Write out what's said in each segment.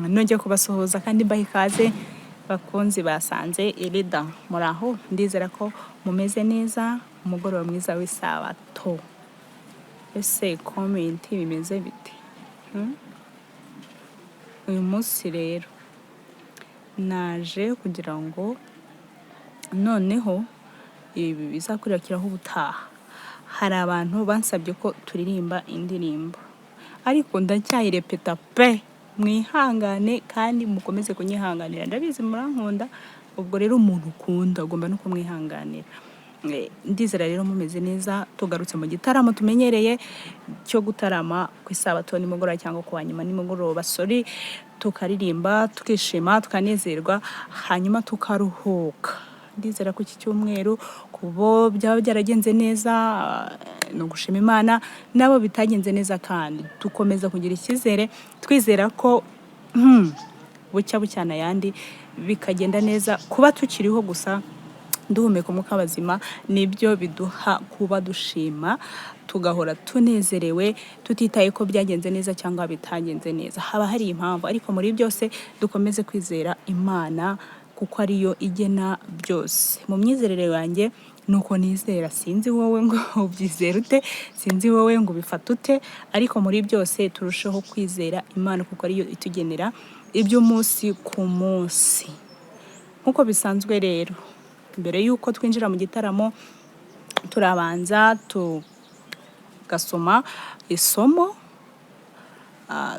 nongeye kubasuhuza kandi mbaha ikaze bakunzi basanze Irida. Muraho, ndizera ko mumeze neza, umugoroba mwiza w'isabato. Ese comment bimeze bite? Uyu munsi rero naje kugira ngo noneho ibi bizakurikiraho ubutaha. Hari abantu bansabye ko turirimba indirimbo, ariko ndacyayirepeta pe, mwihangane kandi mukomeze kunyihanganira. Ndabizi murankunda, ubwo rero umuntu ukunda ugomba no kumwihanganira. Ndizera rero mumeze neza, tugarutse mu gitaramo tumenyereye cyo gutarama ku isabato nimugoroba cyangwa ku wanyuma nimugoroba. Tukaririmba, tukishima, tukanezerwa, hanyuma tukaruhuka. Ndizera ko iki cyumweru kubo byaba byaragenze neza, no gushima Imana, nabo bitagenze neza kandi tukomeza kugira icyizere, twizera ko bucyana yandi bikagenda neza. Kuba tukiriho gusa duhumeka umwuka w'abazima nibyo biduha kuba dushima, tugahora tunezerewe, tutitaye ko byagenze neza cyangwa bitagenze neza. Haba hari impamvu, ariko muri byose dukomeze kwizera Imana kuko ariyo igena byose. Mu myizerere yanjye nuko nizera, sinzi wowe ngo ubyizera ute, sinzi wowe ngo ubifata ute, ariko muri byose turusheho kwizera Imana kuko ariyo itugenera iby'umunsi ku munsi. Nkuko bisanzwe rero, mbere yuko twinjira mu gitaramo turabanza tugasoma isomo,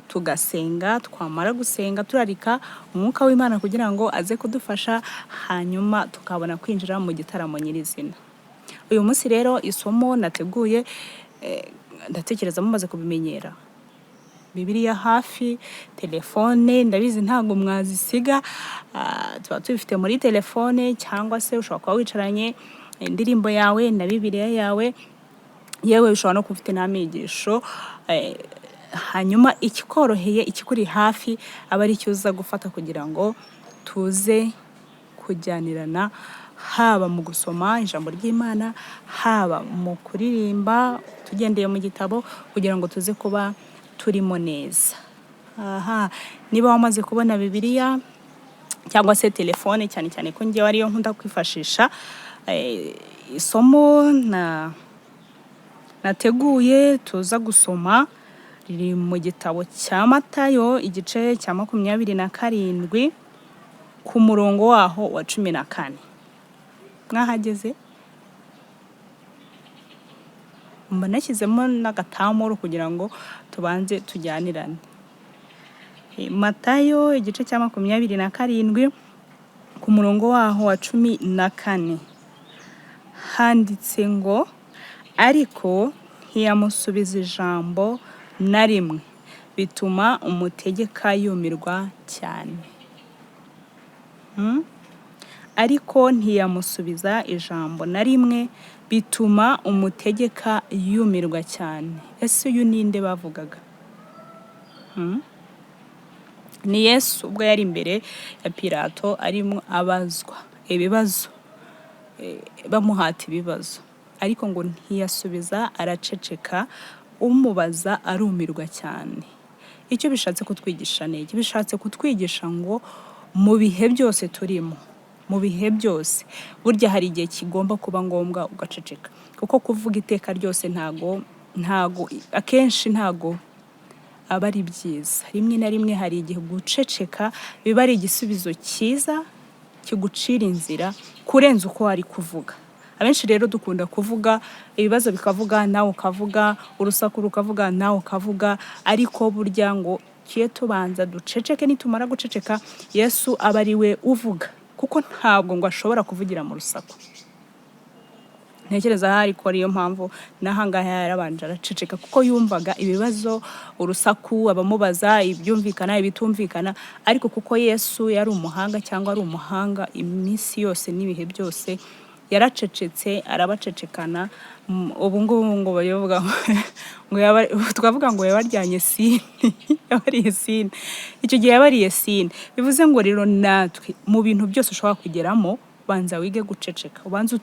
tugasenga. Twamara gusenga turarika umwuka w'Imana kugira ngo aze kudufasha, hanyuma tukabona kwinjira mu gitaramo nyirizina. Uyu munsi rero isomo nateguye, ndatekereza mumaze kubimenyera. Bibiliya hafi, telefone ndabizi ntabwo mwazisiga, tuba tubifite muri telefone, cyangwa se ushobora kuba wicaranye indirimbo yawe na Bibiliya yawe, yewe ushobora no kuba ufite n'amigisho. Hanyuma ikikoroheye, ikikuri hafi aba ari cyo uza gufata kugira ngo tuze kujyanirana, haba mu gusoma ijambo ry'Imana, haba mu kuririmba tugendeye mu gitabo, kugira ngo tuze kuba turimo neza. Niba wamaze kubona Bibiliya cyangwa se telefone, cyane cyane ko njyewe ariyo nkunda kwifashisha, isomo nateguye tuza gusoma riri mu gitabo cya Matayo igice cya 27 ku murongo waho wa 14. Mwahageze? Mba nashyizemo n'agatamuro kugira ngo tubanze tujyanirane. Matayo igice cya 27 ku murongo waho wa 14 handitse ngo, ariko ntiyamusubiza ijambo na rimwe, bituma umutegeka yumirwa cyane. Ariko ntiyamusubiza ijambo na rimwe, bituma umutegeka yumirwa cyane. Ese uyu ninde bavugaga? Ni Yesu ubwo yari imbere ya Pilato arimo abazwa ibibazo, bamuhata ibibazo, ariko ngo ntiyasubiza, araceceka. Umubaza arumirwa cyane. Icyo bishatse kutwigisha niki? Bishatse kutwigisha ngo mu bihe byose turimo, mu bihe byose burya hari igihe kigomba kuba ngombwa ugaceceka, kuko kuvuga iteka ryose ntago akenshi ntago aba ari byiza. Rimwe na rimwe hari igihe guceceka biba ari igisubizo cyiza kigucira inzira kurenza uko wari kuvuga. Abenshi rero dukunda kuvuga, ibibazo bikavuga nawe ukavuga, urusaku rukavuga nawe ukavuga, ariko burya ngo kiye tubanza duceceke. Nitumara guceceka Yesu aba ari we uvuga, kuko ntabwo ngo ashobora kuvugira mu rusaku. Ntekereza hari ko ariyo mpamvu nahangaha yarabanje araceceka, kuko yumvaga ibibazo, urusaku, abamubaza, ibyumvikana, ibitumvikana, ariko kuko Yesu yari umuhanga cyangwa ari umuhanga iminsi yose n'ibihe byose, yaracecetse, arabacecekana. Ubu ngubu ngo bayovuga ngo twavuga ngo yabaryanye sine, yabariye sine. Icyo gihe yabariye sine, bivuze ngo rero natwe mu bintu byose ushobora kugeramo, banza wige guceceka, ubanza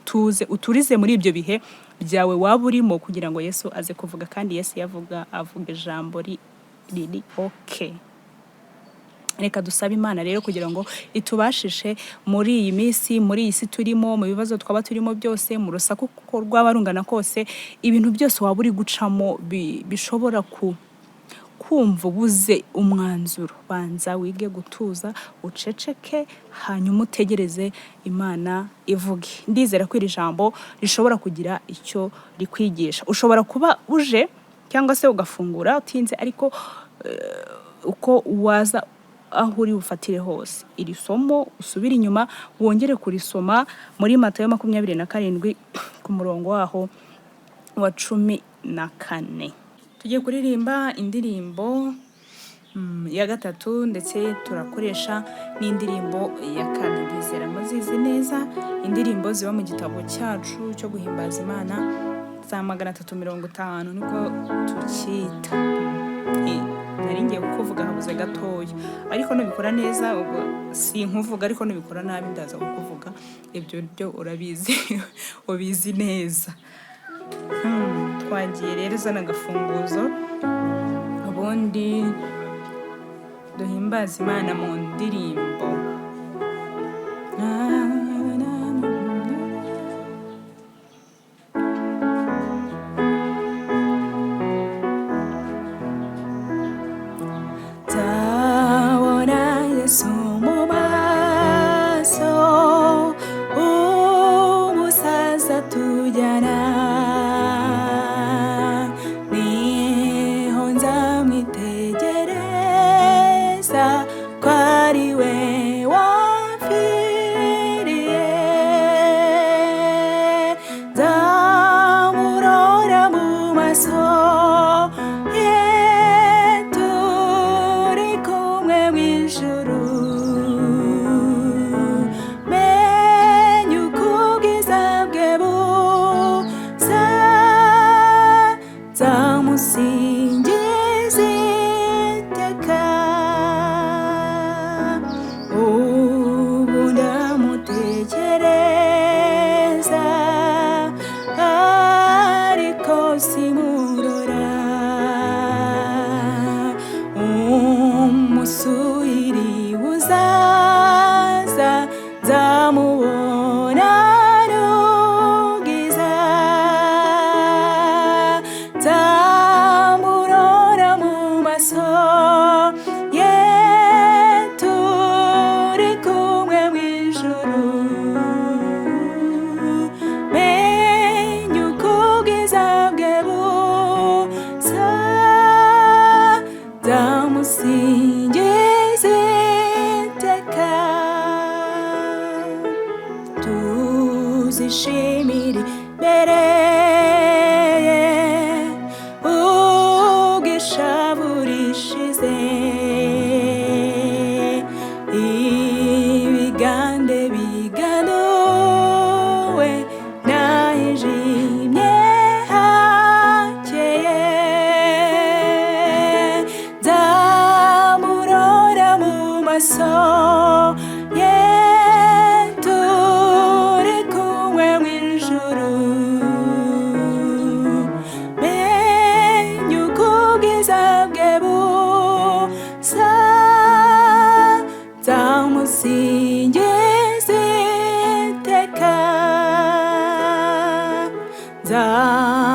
uturize muri ibyo bihe byawe waba urimo, kugira ngo Yesu aze kuvuga. Kandi Yesu avuga ijambo riri okay. reka dusabe Imana rero kugira ngo itubashishe muri iyi minsi, muri iyi si turimo, mu bibazo twaba turimo byose, mu rusaku kuko rwaba rungana kose, ibintu byose waba uri gucamo bishobora kumva ubuze umwanzuro. Banza wige gutuza, uceceke, hanyuma utegereze Imana ivuge. Ndizera ko iri jambo rishobora kugira icyo rikwigisha. Ushobora kuba uje cyangwa se ugafungura utinze, ariko uko waza aho uri bufatire hose, iri somo usubire inyuma wongere kurisoma muri Matayo 27 ku murongo waho wa 14. Tugiye kuririmba indirimbo ya gatatu, ndetse turakoresha n'indirimbo ya kane. Ndizera muzizi neza indirimbo ziba mu gitabo cyacu cyo guhimbaza Imana za 350 niko tukita. Nari ngiye kukuvuga habuze gatoya, ariko nubikora neza ubwo sinkuvuga, ariko nubikora nabi ndaza kukuvuga. Ibyo byo urabizi ubizi neza. Twagiye rero zana agafunguzo, ubundi duhimbaza Imana mu ndirimbo. Tuzishimire bereye ugishaburishize, ibigande biganuwe nahijimye hakeye, nzamurora mu maso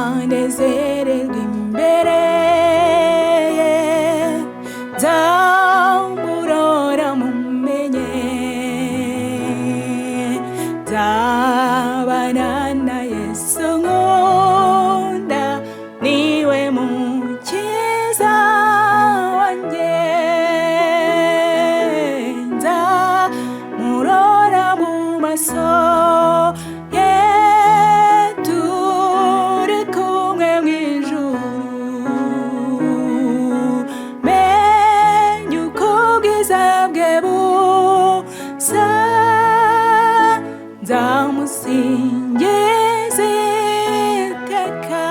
zanezererwa imbere ye, nzamurora mumenye, nzabana na Yesu nkunda, niwe mukiza wanjye, nzamurora mu maso nzamusingiza iteka.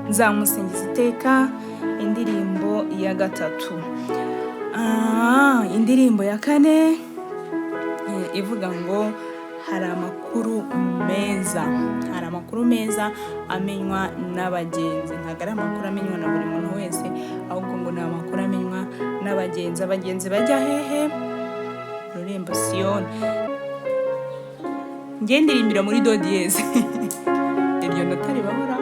Nzamusingiza iteka, indirimbo ya gatatu. Indirimbo ya kane ivuga ngo hari amakuru meza, hari amakuru meza amenywa n'abagenzi, ntabwo ari amakuru amenywa na buri muntu wese, ahubwo ngo ni amakuru amenywa n'abagenzi. Abagenzi bajya hehe? Rurembo Siyoni. Njye ndirimbira muri do diyeze iryo nota ribahora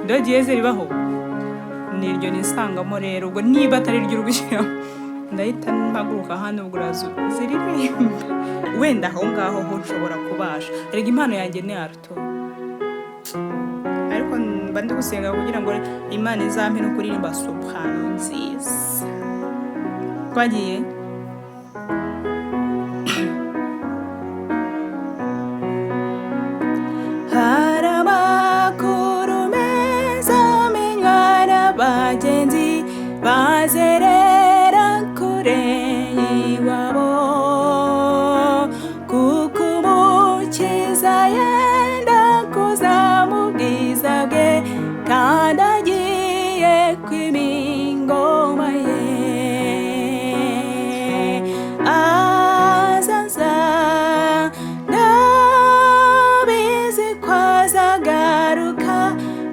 do diyeze ribaho, niryo nisangamo rero. Ubwo niba atari ryo urugushyiramo ndahita mpaguruka hano, ubwo ziririmba wenda aho ngaho ho nshobora kubasha. Erega impano yanjye ni alto, ariko mba ndi gusenga kugira ngo Imana izampe no kuririmba soprano nziza. Twagiye hari amakuru meza amenywa n'abagenzi bazerera kure y'iwabo, kuko Umukiza yenda kuza mu bwiza bwe kandi agiye kwima ingoma ye. Azaza ndabizi ko azagaruka,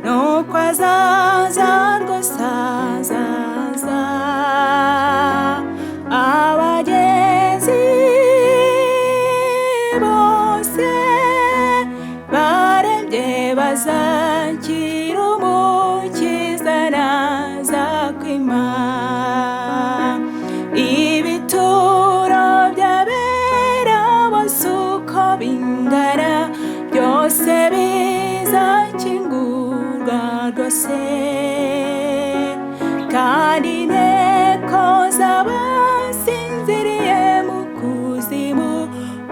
nuko azaza rwose azaza. Abagenzi bose barembye bazakira Umukiza naza kwima. Ibituro by'abera bose uko bingana byose bizakingurwa rwose, kandi inteko z'abasinziriye mu kuzimu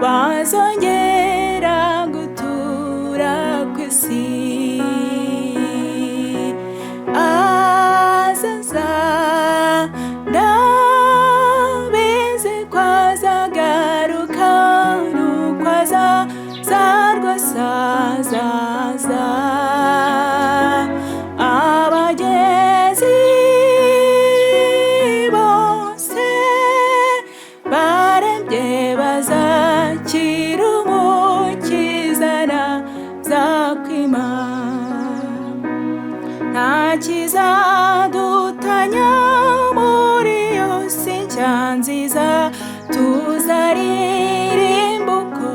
bazongera gutura ku isi. Azaza ndabizi ko azagaruka, nuko azaza rwose azaza. Abagenzi bose barembye bazakira Umukiza naza kwima. Nta kizadutanya muri iyo si nshya nziza, tuzaririmba uko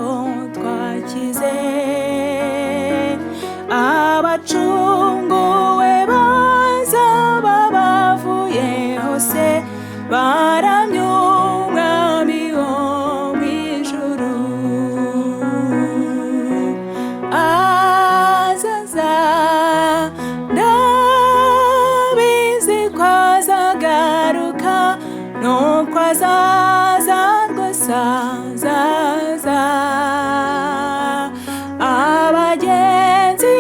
twakize. Abacunguwe bazaba bavuye hose baramya Umwami wo mw'ijuru. Azaza ndabizi ko azagaruka, nuko azaza rwose azaza. Abagenzi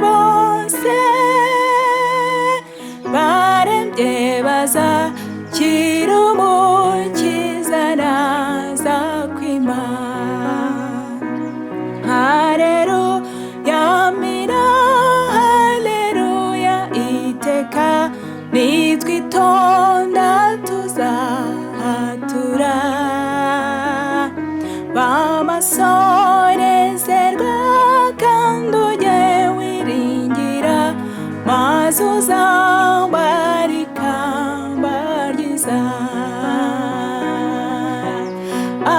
bose barembye bazakira Umukiza naza kwima. Haleluya, amina, haleluya iteka, nitwitonda tuzahatura. Bamasorezerwa kandi ujye wiringira, maze uzambara ikamba ryiza.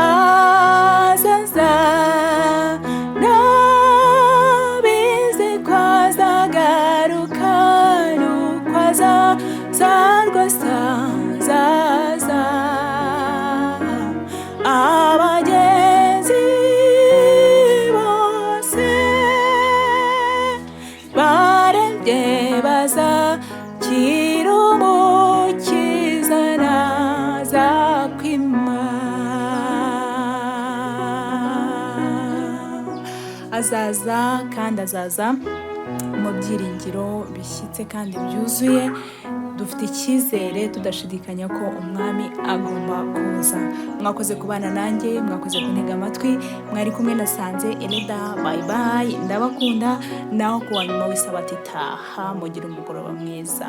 Azaza ndabizi ko azagaruka, nuko azaza rwose azaza. Abagenzi bose barembye bazakira Umukiza naza kwima. Azaza kandi azaza mu byiringiro bishyitse kandi byuzuye. Dufite icyizere tudashidikanya ko Umwami agomba kuza. Mwakoze kubana nanjye, mwakoze kuntega amatwi, mwari kumwe na Sanze Eleda. Bye bye, ndabakunda. Naho kuwa nyuma w'Isabato itaha, mugire umugoroba mwiza.